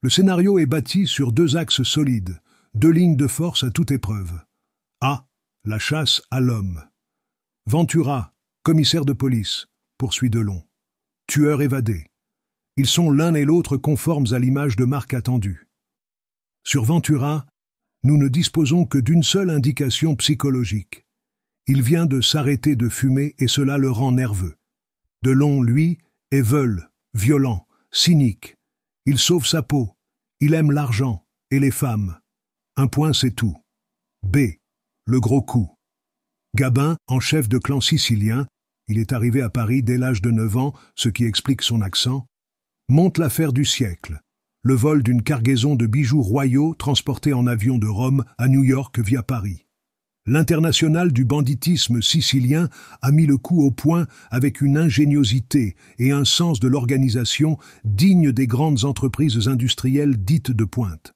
Le scénario est bâti sur deux axes solides, deux lignes de force à toute épreuve. A. La chasse à l'homme. Ventura, commissaire de police, poursuit Delon. Tueur évadé. Ils sont l'un et l'autre conformes à l'image de marque attendue. Sur Ventura, nous ne disposons que d'une seule indication psychologique. Il vient de s'arrêter de fumer et cela le rend nerveux. Delon, lui, est veule, violent, cynique. Il sauve sa peau. Il aime l'argent et les femmes. Un point, c'est tout. B. Le gros coup. Gabin, en chef de clan sicilien, il est arrivé à Paris dès l'âge de 9 ans, ce qui explique son accent, monte l'affaire du siècle, le vol d'une cargaison de bijoux royaux transportés en avion de Rome à New York via Paris. L'international du banditisme sicilien a mis le coup au point avec une ingéniosité et un sens de l'organisation dignes des grandes entreprises industrielles dites de pointe.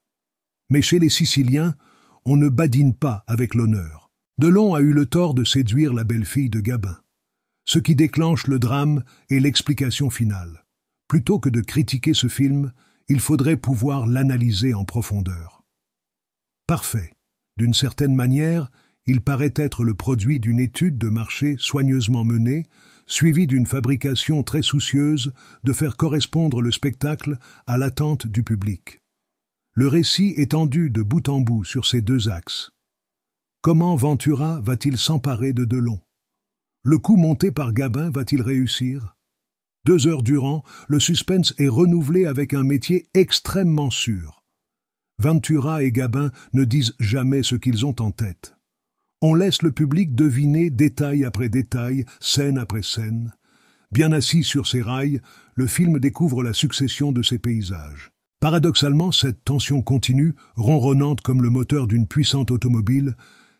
Mais chez les Siciliens, on ne badine pas avec l'honneur. Delon a eu le tort de séduire la belle-fille de Gabin. Ce qui déclenche le drame est l'explication finale. Plutôt que de critiquer ce film, il faudrait pouvoir l'analyser en profondeur. Parfait. D'une certaine manière, il paraît être le produit d'une étude de marché soigneusement menée, suivie d'une fabrication très soucieuse de faire correspondre le spectacle à l'attente du public. Le récit est tendu de bout en bout sur ces deux axes. Comment Ventura va-t-il s'emparer de Delon? Le coup monté par Gabin va-t-il réussir? 2 heures durant, le suspense est renouvelé avec un métier extrêmement sûr. Ventura et Gabin ne disent jamais ce qu'ils ont en tête. On laisse le public deviner détail après détail, scène après scène. Bien assis sur ses rails, le film découvre la succession de ses paysages. Paradoxalement, cette tension continue, ronronnante comme le moteur d'une puissante automobile,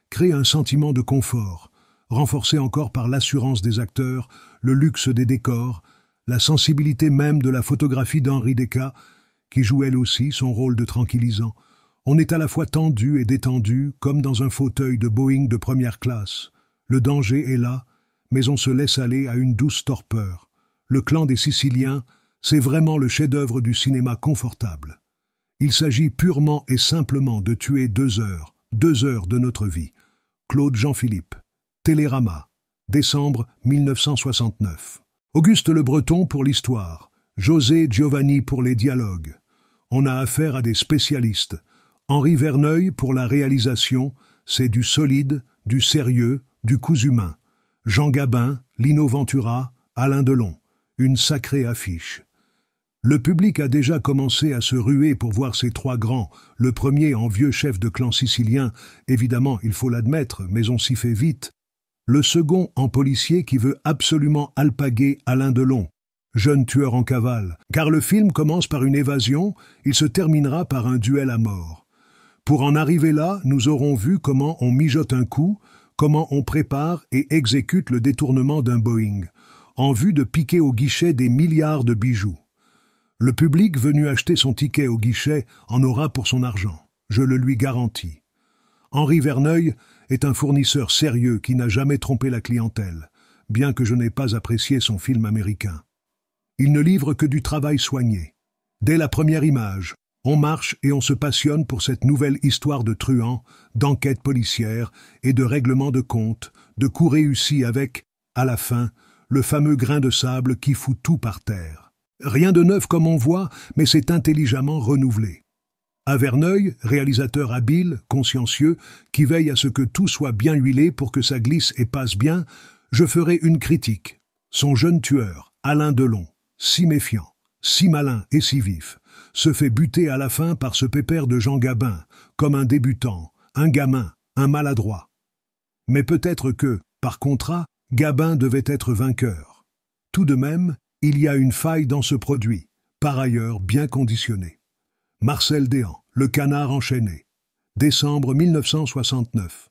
crée un sentiment de confort, renforcé encore par l'assurance des acteurs, le luxe des décors, la sensibilité même de la photographie d'Henri Descas, qui joue elle aussi son rôle de tranquillisant. On est à la fois tendu et détendu, comme dans un fauteuil de Boeing de première classe. Le danger est là, mais on se laisse aller à une douce torpeur. Le clan des Siciliens, c'est vraiment le chef-d'œuvre du cinéma confortable. Il s'agit purement et simplement de tuer 2 heures de notre vie. Claude Jean-Philippe. Télérama. Décembre 1969. Auguste Le Breton pour l'histoire. José Giovanni pour les dialogues. On a affaire à des spécialistes. Henri Verneuil pour la réalisation, c'est du solide, du sérieux, du cousu humain. Jean Gabin, Lino Ventura, Alain Delon. Une sacrée affiche. Le public a déjà commencé à se ruer pour voir ces 3 grands, le premier en vieux chef de clan sicilien, évidemment il faut l'admettre, mais on s'y fait vite. Le second en policier qui veut absolument alpaguer Alain Delon, jeune tueur en cavale, car le film commence par une évasion, il se terminera par un duel à mort. Pour en arriver là, nous aurons vu comment on mijote un coup, comment on prépare et exécute le détournement d'un Boeing, en vue de piquer au guichet des milliards de bijoux. Le public venu acheter son ticket au guichet en aura pour son argent, je le lui garantis. Henri Verneuil est un fournisseur sérieux qui n'a jamais trompé la clientèle, bien que je n'ai pas apprécié son film américain. Il ne livre que du travail soigné. Dès la première image, on marche et on se passionne pour cette nouvelle histoire de truands, d'enquête policière et de règlement de compte, de coups réussis avec, à la fin, le fameux grain de sable qui fout tout par terre. Rien de neuf comme on voit, mais c'est intelligemment renouvelé. À Verneuil, réalisateur habile, consciencieux, qui veille à ce que tout soit bien huilé pour que ça glisse et passe bien, je ferai une critique. Son jeune tueur, Alain Delon, si méfiant, si malin et si vif, se fait buter à la fin par ce pépère de Jean Gabin, comme un débutant, un gamin, un maladroit. Mais peut-être que, par contrat, Gabin devait être vainqueur. Tout de même, il y a une faille dans ce produit, par ailleurs bien conditionné. Marcel Déhan, Le Canard enchaîné. Décembre 1969.